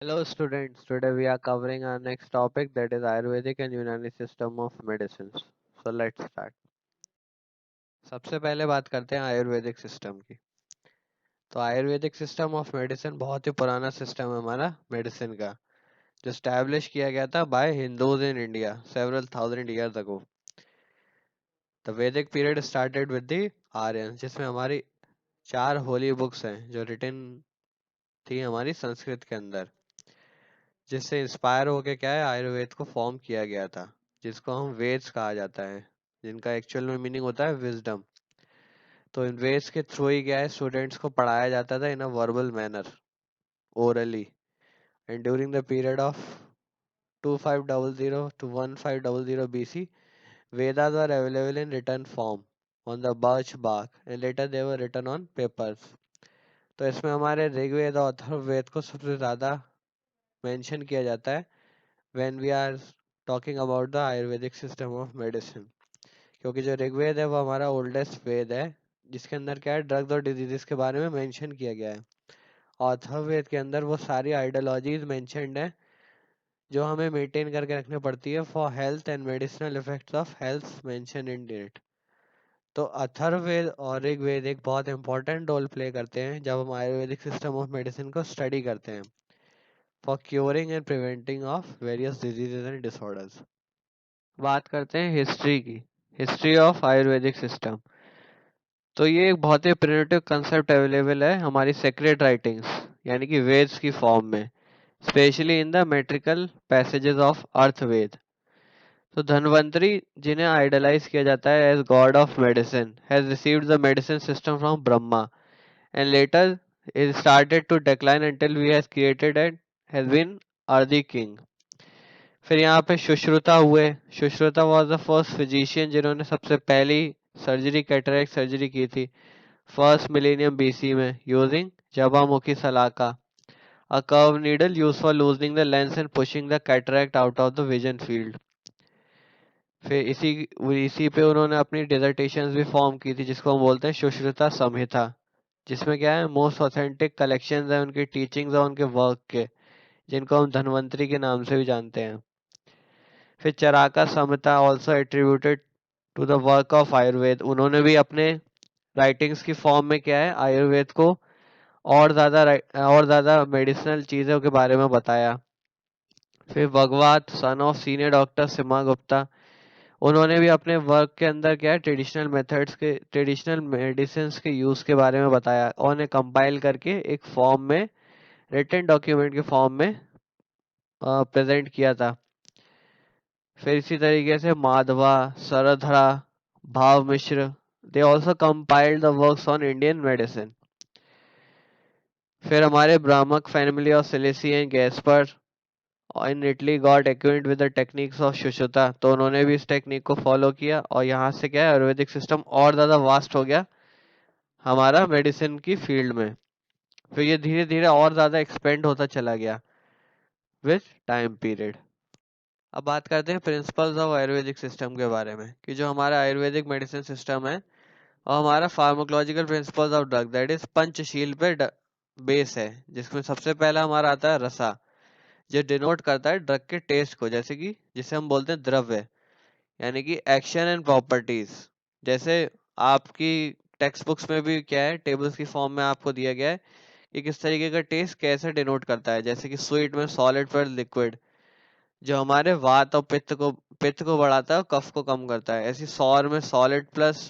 Hello students, today we are covering our next topic that is Ayurvedic and Unani system of medicines. So let's start. सबसे पहले बात करते हैं Ayurvedic system की। तो आयुर्वेदिक सिस्टम ऑफ मेडिसिन बहुत ही पुराना सिस्टम है हमारा मेडिसिन का, जो स्टैब्लिश किया गया था by Hindus in India several thousand years ago. The Vedic period started with the Aryans, जिसमें हमारी 4 होली बुक्स हैं जो रिटन थी हमारी संस्कृत के अंदर, जिससे इंस्पायर होके क्या है आयुर्वेद को फॉर्म किया गया था, जिसको हम वेद्स कहा जाता है, जिनका एक्चुअल में मीनिंग होता है विजडम। तो इन वेद्स के थ्रू ही क्या है स्टूडेंट्स को पढ़ाया जाता था in a verbal manner, orally. And during the period of 2500 to 1500 BC, Vedas were available in written form on the birch bark and later they were written on papers. तो इसमें हमारे ऋग्वेद और अथर्ववेद को सबसे ज़्यादा मेंशन किया जाता है when we are talking about the Ayurvedic system of medicine, क्योंकि जो ऋग्वेद है वो हमारा ओल्डेस्ट वेद है, जिसके अंदर क्या है ड्रग्स और डिजीजेस के बारे में मेंशन किया गया है। और अथर्ववेद के अंदर वो सारी आइडियोलॉजीज मेंशन्ड है जो हमें मेंटेन करके रखनी पड़ती है for health and medicinal effects of health mention in it. तो अथर्ववेद और ऋग्वेद एक बहुत इंपॉर्टेंट रोल प्ले करते हैं जब हम आयुर्वेदिक सिस्टम ऑफ मेडिसिन को स्टडी करते हैं for curing and preventing of various diseases and disorders. बात करते हैं हिस्ट्री की, हिस्ट्री ऑफ आयुर्वेदिक सिस्टम। तो ये एक बहुत ही प्रिमिटिव कंसेप्ट अवेलेबल है हमारी सेक्रेड राइटिंग्स यानी कि वेद्स की फॉर्म में, specially in the metrical passages of Atharvaveda. तो धन्वंतरी, जिन्हें आइडलाइज किया जाता है as God of medicine, has received the medicine system from Brahma and later it started to decline until we has created and has been Ardi king. फिर यहाँ पे सुश्रुता हुए। Sushruta was the first physician जिन्होंने सबसे पहली सर्जरी, कैटरेक्ट सर्जरी की थी first millennium BC में using Jabamukhi Salaka, a curve needle use for loosening the lens and pushing the cataract out of the vision field. फिर इसी इसी पे उन्होंने अपनी डिसर्टेशंस भी फॉर्म की थी जिसको हम बोलते हैं सुश्रुता संहिता, जिसमें क्या है मोस्ट ऑथेंटिक कलेक्शंस है उनकी टीचिंग्स और उनके वर्क के, जिनको हम धन्वंतरी के नाम से भी जानते हैं। फिर Charaka Samhita also attributed to the work of Ayurveda, उन्होंने भी अपने राइटिंग्स की फॉर्म में क्या है आयुर्वेद को और ज्यादा मेडिसिनल चीजों के बारे में बताया। फिर भगवत सन ऑफ सीनियर डॉक्टर सिमा गुप्ता, उन्होंने भी अपने वर्क के अंदर क्या है ट्रेडिशनल मेडिसिन के यूज के बारे में बताया और उन्हें कंपाइल करके एक फॉर्म में, रिटन डॉक्यूमेंट के फॉर्म में प्रेजेंट किया था। फिर इसी तरीके से Madhava, Sharngadhara, Bhava Mishra, they also compiled the works on Indian medicine. फिर हमारे Branca family of Sicily and Gaspar in Italy got acquaint with the techniques of Sushruta, तो उन्होंने भी इस टेक्निक को फॉलो किया और यहाँ से क्या है आयुर्वेदिक सिस्टम और ज़्यादा वास्ट हो गया हमारा मेडिसिन की फील्ड में। फिर ये धीरे धीरे और ज़्यादा एक्सपेंड होता चला गया विथ टाइम पीरियड। अब बात करते हैं प्रिंसिपल्स ऑफ आयुर्वेदिक सिस्टम के बारे में, कि जो हमारा आयुर्वेदिक मेडिसिन सिस्टम है और हमारा pharmacological principles of drug that is Panchsheel पे बेस है, जिसमें सबसे पहला हमारा आता है रसा, जो डिनोट करता है ड्रग के टेस्ट को, जैसे कि जिसे हम बोलते हैं द्रव्य, यानी कि एक्शन एंड प्रॉपर्टीज। जैसे आपकी टेक्स्ट बुक्स में भी क्या है टेबल्स की फॉर्म में आपको दिया गया है कि किस तरीके का टेस्ट कैसे डिनोट करता है, जैसे कि स्वीट में सॉलिड पर लिक्विड, जो हमारे वात और पित्त को बढ़ाता है और कफ को कम करता है। ऐसी सौर में सॉलिड प्लस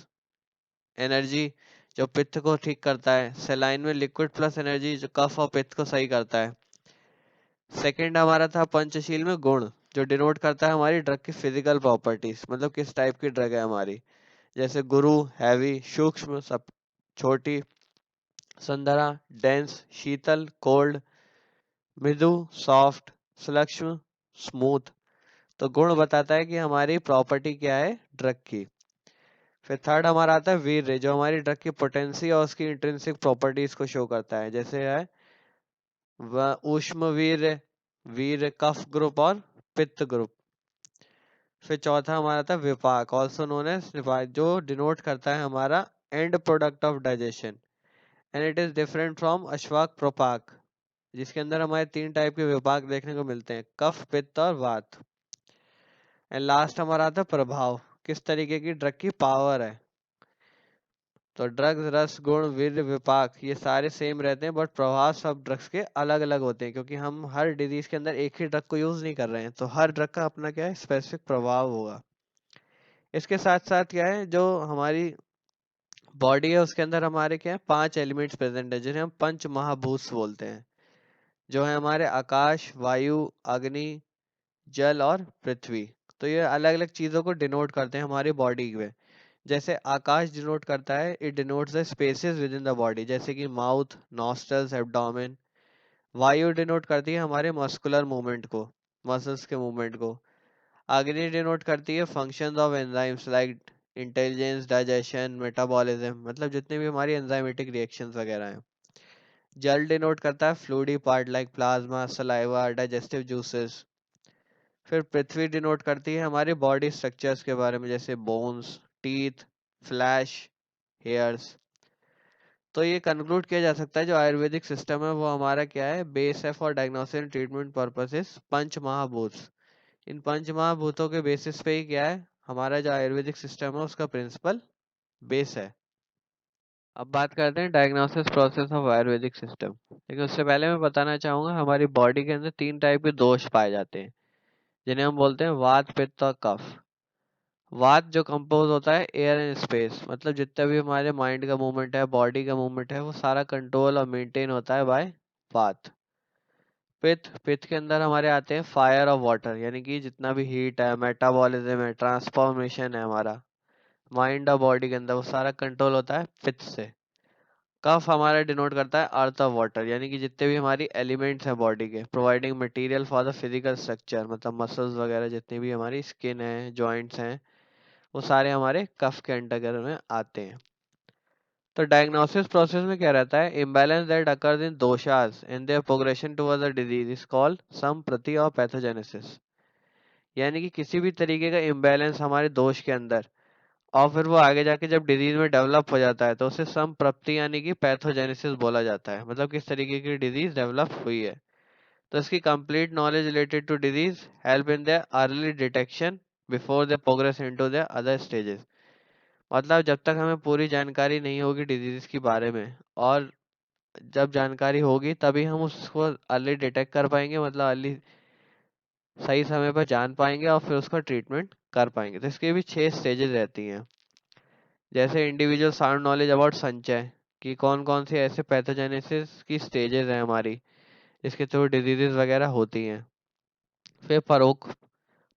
एनर्जी, जो पित्त को ठीक करता है। सेलाइन में लिक्विड प्लस एनर्जी, जो कफ और पित्त को सही करता है। सेकंड हमारा था पंचशील में गुण, जो डिनोट करता है हमारी ड्रग की फिजिकल प्रॉपर्टीज, मतलब किस टाइप की ड्रग है हमारी। जैसे गुरु हैवी, सूक्ष्म सब, छोटी, संदरा डेंस, शीतल कोल्ड, मृदु सॉफ्ट, सूक्ष्म स्मूथ। तो गुण बताता है कि हमारी प्रॉपर्टी क्या है ड्रग की। फिर थर्ड हमारा आता है वीर्य, जो हमारी ड्रग की पोटेंसी और उसकी इंट्रिंसिक प्रॉपर्टीज को शो करता है, जैसे है ऊष्म वीर्य, वीर्य कफ ग्रुप और पित्त ग्रुप। फिर चौथा हमारा था Vipaka, also known as Vipaka, जो डिनोट करता है हमारा end product of digestion and it is different from अश्वाक प्रोपाक। जिसके अंदर हमारे 3 टाइप के विभाग देखने को मिलते हैं, कफ, पित्त और वात। एंड लास्ट हमारा आता है प्रभाव, किस तरीके की ड्रग की पावर है। तो ड्रग्स, रस, गुण, वीर्य, विपाक, ये सारे सेम रहते हैं, बट प्रभाव सब ड्रग्स के अलग अलग होते हैं, क्योंकि हम हर डिजीज के अंदर एक ही ड्रग को यूज नहीं कर रहे हैं, तो हर ड्रग का अपना क्या है, स्पेसिफिक प्रभाव होगा। इसके साथ साथ क्या है, जो हमारी बॉडी है उसके अंदर हमारे क्या है, 5 एलिमेंट्स प्रेजेंट है, जिन्हें हम पंच महाभूत बोलते हैं, जो है हमारे आकाश, वायु, अग्नि, जल और पृथ्वी। तो ये अलग अलग चीजों को डिनोट करते हैं हमारी बॉडी में। जैसे आकाश डिनोट करता है, it denotes the spaces with in the body, जैसे कि माउथ, नॉस्ट्रल्स, एब्डोमेन। वायु डिनोट करती है हमारे मस्कुलर मूवमेंट को, मसल्स के मूवमेंट को। अग्नि डिनोट करती है functions of enzymes like intelligence, digestion, metabolism, मतलब जितने भी हमारी एंजाइमेटिक रिएक्शंस वगैरह हैं। जल डिनोट करता है fluid part like plasma, saliva, digestive juices. फिर पृथ्वी डिनोट करती है हमारे बॉडी स्ट्रक्चर्स के बारे में, जैसे बोन्स, टीथ, फ्लैश, हेयर्स। तो ये कंक्लूड किया जा सकता है, जो आयुर्वेदिक सिस्टम है वो हमारा क्या है, बेस है for diagnosis and treatment purposes, panch mahabhut. इन पंच महाभूतों के बेसिस पे ही क्या है, हमारा जो आयुर्वेदिक सिस्टम है उसका प्रिंसिपल बेस है। अब बात करते हैं diagnosis process of Ayurvedic system. लेकिन उससे पहले मैं बताना चाहूंगा, हमारी बॉडी के अंदर 3 टाइप के दोष पाए जाते हैं, जिन्हें हम बोलते हैं वात, पित्त और कफ। वात जो कंपोज होता है एयर एंड स्पेस, मतलब जितना भी हमारे माइंड का मूवमेंट है, बॉडी का मूवमेंट है, वो सारा कंट्रोल और मेंटेन होता है बाय वात। पित्त, पित्त के अंदर हमारे आते हैं फायर और वाटर, यानी कि जितना भी हीट है, मेटाबॉलिज्म है, ट्रांसफॉर्मेशन है हमारा माइंड और बॉडी के अंदर, वो सारा कंट्रोल होता है पित्त से। कफ हमारा डिनोट करता है अर्थ और वाटर, यानी कि जितने भी हमारी एलिमेंट्स हैं बॉडी के, providing material for the physical structure, मतलब मसल्स वगैरह, जितनी भी हमारी स्किन है, जॉइंट्स हैं, वो सारे हमारे कफ के अंडर में आते हैं। तो डायग्नोसिस प्रोसेस में क्या रहता है, imbalance that occurs in doshas in their progression towards the disease is called samprati और पैथोजेनेसिस। यानी कि किसी भी तरीके का इम्बैलेंस हमारे दोष के अंदर, और फिर वो आगे जाके जब डिजीज में डेवलप हो जाता है, तो उसे संप्रप्ति यानी कि पैथोजेनेसिस बोला जाता है, मतलब किस तरीके की डिजीज डेवलप हुई है। तो इसकी complete knowledge related to disease help in the early detection before the progress into the other stages. मतलब जब तक हमें पूरी जानकारी नहीं होगी डिजीज के बारे में, और जब जानकारी होगी तभी हम उसको अर्ली डिटेक्ट कर पाएंगे, मतलब अर्ली सही समय पर जान पाएंगे और फिर उसका ट्रीटमेंट कर पाएंगे। तो इसके भी 6 स्टेजेस रहती हैं। जैसे इंडिविजुअल साउंड नॉलेज अबाउट संचय, कि कौन कौन से ऐसे पैथोजेनेसिस की स्टेजेस हैं हमारी, इसके थ्रू डिजीजेस वगैरह होती हैं। फिर परोक्ष,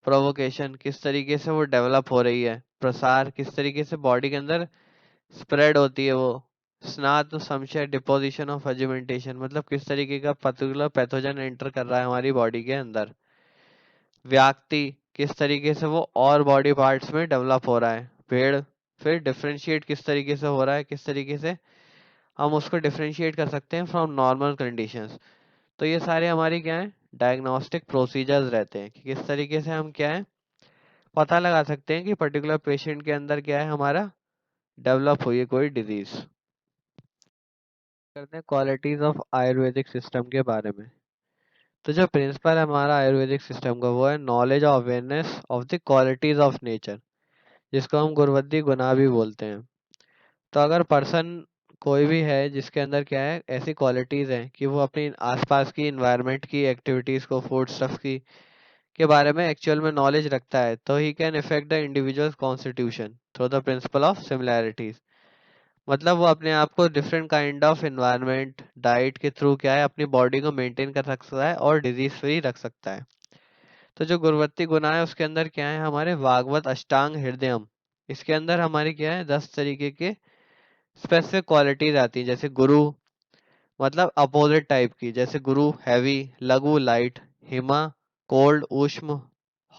प्रोवोकेशन, किस तरीके से वो डेवलप हो रही है, प्रसार, किस तरीके से बॉडी के अंदर स्प्रेड होती है वो। स्नात संशय, डिपोजिशन ऑफ फर्जिमेंटेशन, मतलब किस तरीके का पर्टिकुलर पैथोजन एंटर कर रहा है हमारी बॉडी के अंदर। व्याक्ति, किस तरीके से वो और बॉडी पार्ट्स में डेवलप हो रहा है। भेड़, फिर डिफरेंशिएट किस तरीके से हो रहा है, किस तरीके से हम उसको डिफरेंशिएट कर सकते हैं फ्रॉम नॉर्मल कंडीशंस। तो ये सारे हमारी क्या है, डायग्नोस्टिक प्रोसीजर्स रहते हैं, कि किस तरीके से हम क्या है पता लगा सकते हैं कि पर्टिकुलर पेशेंट के अंदर क्या है हमारा डेवलप हुई है कोई डिजीज। करते हैं क्वालिटीज ऑफ आयुर्वेदिक सिस्टम के बारे में। तो जो प्रिंसिपल है हमारा आयुर्वेदिक सिस्टम का, वो है नॉलेज और awareness of the qualities of nature, जिसको हम गुरुवृद्धि गुना भी बोलते हैं। तो अगर पर्सन कोई भी है जिसके अंदर क्या है ऐसी क्वालिटीज हैं कि वो अपनी आसपास की इन्वायरमेंट की एक्टिविटीज को, फूड स्टफ की के बारे में एक्चुअल में नॉलेज रखता है, तो he can effect the individual constitution through the principle of similarities. मतलब वो अपने आप को different kind of environment, diet के थ्रू क्या है अपनी बॉडी को मेंटेन कर सकता है और डिजीज फ्री रख सकता है। तो जो गुरुवत्ती गुना है उसके अंदर क्या है, हमारे वागवत अष्टांग हृदयम, इसके अंदर हमारी क्या है 10 तरीके के स्पेसिफिक क्वालिटीज आती है। जैसे गुरु, मतलब अपोजिट टाइप की, जैसे गुरु हैवी, लघु लाइट, हिमा कोल्ड उष्म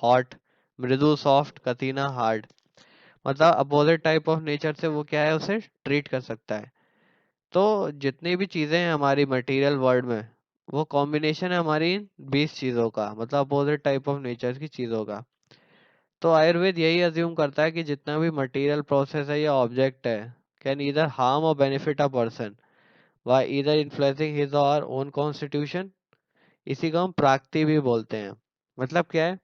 हॉट, मृदु सॉफ्ट, कथिना हार्ड। मतलब अपोजिट टाइप ऑफ नेचर से वो क्या है उसे ट्रीट कर सकता है। तो जितनी भी चीजें हैं हमारी मटेरियल वर्ल्ड में, वो कॉम्बिनेशन है हमारी इन 20 चीजों का, मतलब अपोजिट टाइप ऑफ नेचर की चीजों का। तो आयुर्वेद यही अज्यूम करता है कि जितना भी मटेरियल प्रोसेस है या ऑब्जेक्ट है can either harm or benefit a person, by either influencing his or own constitution. इसी को हम प्राक्ति भी बोलते हैं। मतलब क्या है?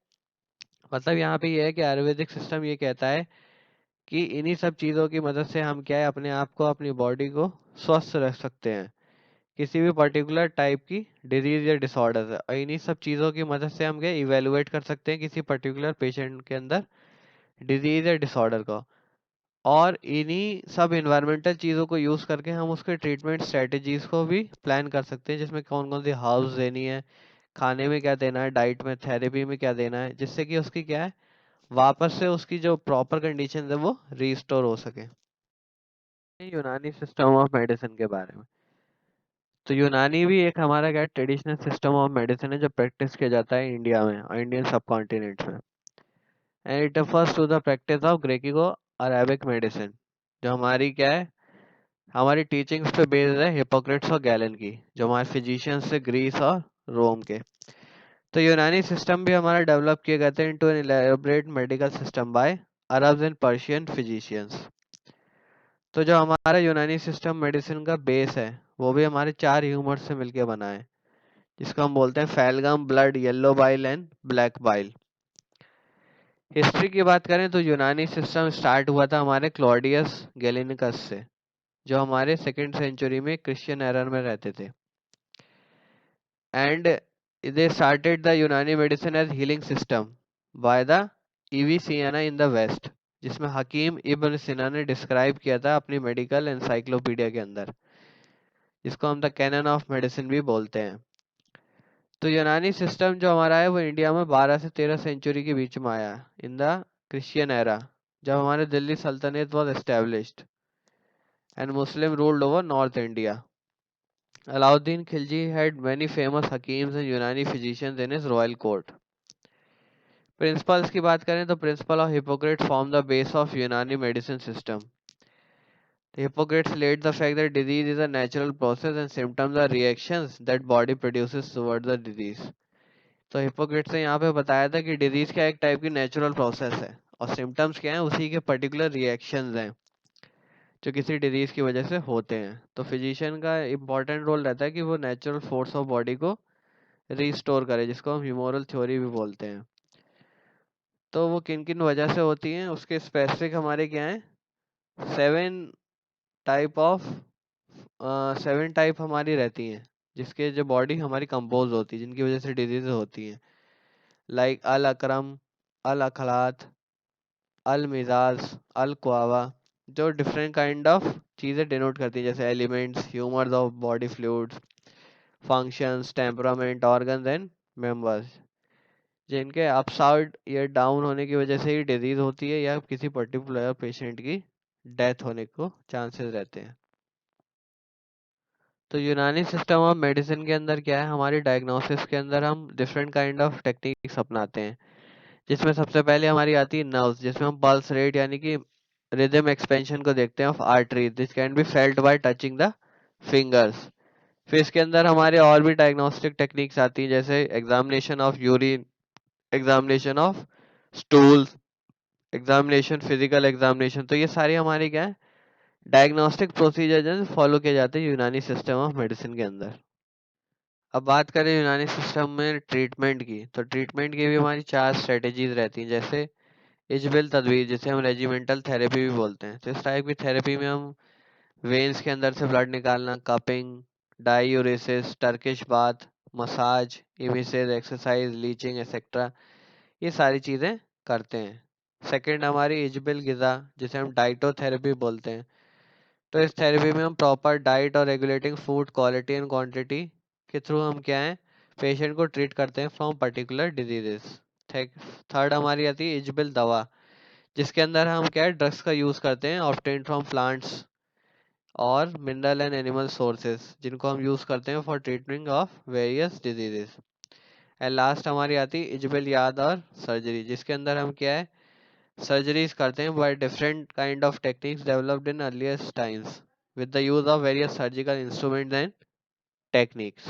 मतलब यहाँ पे ये है कि आयुर्वेदिक सिस्टम ये कहता है कि इन्हीं सब चीज़ों की मदद से हम क्या है, अपने आप को, अपनी बॉडी को स्वस्थ रख सकते हैं किसी भी पर्टिकुलर टाइप की डिजीज या डिसऑर्डर से। और इन्हीं सब चीज़ों की मदद से हम क्या इवेलुएट कर सकते हैं किसी पर्टिकुलर पेशेंट के अंदर डिजीज या डिसऑर्डर को। और इन्हीं सब इन्वायरमेंटल चीज़ों को यूज़ करके हम उसके ट्रीटमेंट स्ट्रेटजीज को भी प्लान कर सकते हैं, जिसमें कौन कौन सी हर्ब्स देनी है, खाने में क्या देना है, डाइट में, थेरेपी में क्या देना है, जिससे कि उसकी क्या है, वापस से उसकी जो प्रॉपर कंडीशन है वो रिस्टोर हो सके। यूनानी सिस्टम ऑफ मेडिसिन के बारे में, तो यूनानी भी एक हमारा क्या ट्रेडिशनल सिस्टम ऑफ मेडिसिन है जो प्रैक्टिस किया जाता है इंडिया में और इंडियन सब कॉन्टिनेंट में। And it refers to the practice of Greco Arabic medicine, जो हमारी क्या है, हमारी टीचिंग्स पे बेस्ड है हिपोक्रेट्स और गैलन की, जो हमारे फिजिशियंस से ग्रीस और रोम के। तो यूनानी सिस्टम भी हमारा डेवलप किए गए थे into an elaborate medical system by Arabs and Persian physicians. तो जो हमारा यूनानी सिस्टम मेडिसिन का बेस है वो भी हमारे चार ह्यूमर से मिलके बना है, जिसको हम बोलते हैं phlegm, blood, yellow bile and black bile. History की बात करें तो यूनानी सिस्टम स्टार्ट हुआ था हमारे क्लॉडियस गैलिनिकस से, जो हमारे सेकेंड सेंचुरी में क्रिश्चियन एरर में रहते थे। And they started the Unani medicine as healing system by the Avicenna in the west, जिसमें हकीम इब्न सिना ने डिस्क्राइब किया था अपनी मेडिकल एनसाइक्लोपीडिया के अंदर, जिसको हम द कैनन ऑफ मेडिसिन भी बोलते हैं। तो यूनानी सिस्टम जो हमारा है वो इंडिया में 12 से 13 सेंचुरी के बीच में आया इन द क्रिश्चियन एरा, जब हमारे दिल्ली सल्तनत was established and Muslim ruled over north India. Alauddin Khilji had many famous Hakims and Unani physicians in his royal court. Principles की बात करें तो principle of Hippocrates form the base of Unani medicine system. Hippocrates laid the fact that disease is a natural process and symptoms are reactions that body produces towards the disease. तो Hippocrates ने यहाँ पे बताया था कि disease क्या एक type की नेचुरल प्रोसेस है और सिम्टम्स क्या है उसी के पर्टिकुलर रिएक्शंस हैं जो किसी डिजीज की वजह से होते हैं। तो फिजिशियन का इम्पोर्टेंट रोल रहता है कि वो नेचुरल फोर्स ऑफ बॉडी को रीस्टोर करे, जिसको हम ह्यूमोरल थ्योरी भी बोलते हैं। तो वो किन किन वजह से होती हैं उसके स्पेसिफिक हमारे क्या हैं, seven type of seven type हमारी रहती हैं जिसके जो बॉडी हमारी कंपोज होती है, जिनकी वजह से डिजीज होती हैं। लाइक अल अकरम, अल अखलात, अल मिजाज, अल क्वावा, जो डिफरेंट काइंड ऑफ चीज़ें डिनोट करती हैं, जैसे elements, humours of body fluids, functions, temperament, organs and members, जिनके अपसाइड या डाउन होने की वजह से ही डिजीज होती है या किसी पर्टिकुलर पेशेंट की डेथ होने को चांसेस रहते हैं। तो यूनानी सिस्टम ऑफ मेडिसिन के अंदर क्या है, हमारी डायग्नोसिस के अंदर हम डिफरेंट काइंड ऑफ टेक्निक्स अपनाते हैं, जिसमें सबसे पहले हमारी आती है नर्व्स, जिसमें हम पल्स रेट यानी कि रिदम एक्सपेंशन को देखते हैं of artery, this can be felt by touching the fingers. फिर इसके अंदर हमारे और भी डायग्नोस्टिक टेक्निक्स आती हैं, जैसे examination of urine, examination of stools, examination, physical examination. तो ये सारी हमारी क्या है, डायग्नोस्टिक प्रोसीजर फॉलो किए जाते हैं यूनानी सिस्टम ऑफ मेडिसिन के अंदर। अब बात करें यूनानी सिस्टम में ट्रीटमेंट की, तो ट्रीटमेंट की भी हमारी चार स्ट्रेटेजीज रहती हैं, जैसे इजबेल तदवीर, जिसे हम रेजिमेंटल थेरेपी भी बोलते हैं। तो इस टाइप की थेरेपी में हम वेन्स के अंदर से ब्लड निकालना, cupping, diuresis, Turkish bath, massage, emesis, exercise, leeching etcetera, ये सारी चीज़ें करते हैं। सेकंड हमारी इजबेल गिज़ा, जिसे हम डाइटोथेरेपी बोलते हैं। तो इस थेरेपी में हम प्रॉपर डाइट और regulating food quality and quantity के थ्रू हम क्या है, पेशेंट को ट्रीट करते हैं फ्रॉम पर्टिकुलर डिजीजेस। थर्ड हमारी आती है इजबेल दवा, जिसके अंदर हम क्या है, ड्रग्स का यूज़ करते हैं ऑब्टेन फ्रॉम प्लांट्स और मिनरल एंड एनिमल सोर्सेज, जिनको हम यूज़ करते हैं for treatment of various diseases. And last हमारी आती है इजबेल याद और सर्जरी, जिसके अंदर हम क्या है, सर्जरीज करते हैं by different kind of techniques developed in earlier times with the use of various surgical instruments and techniques.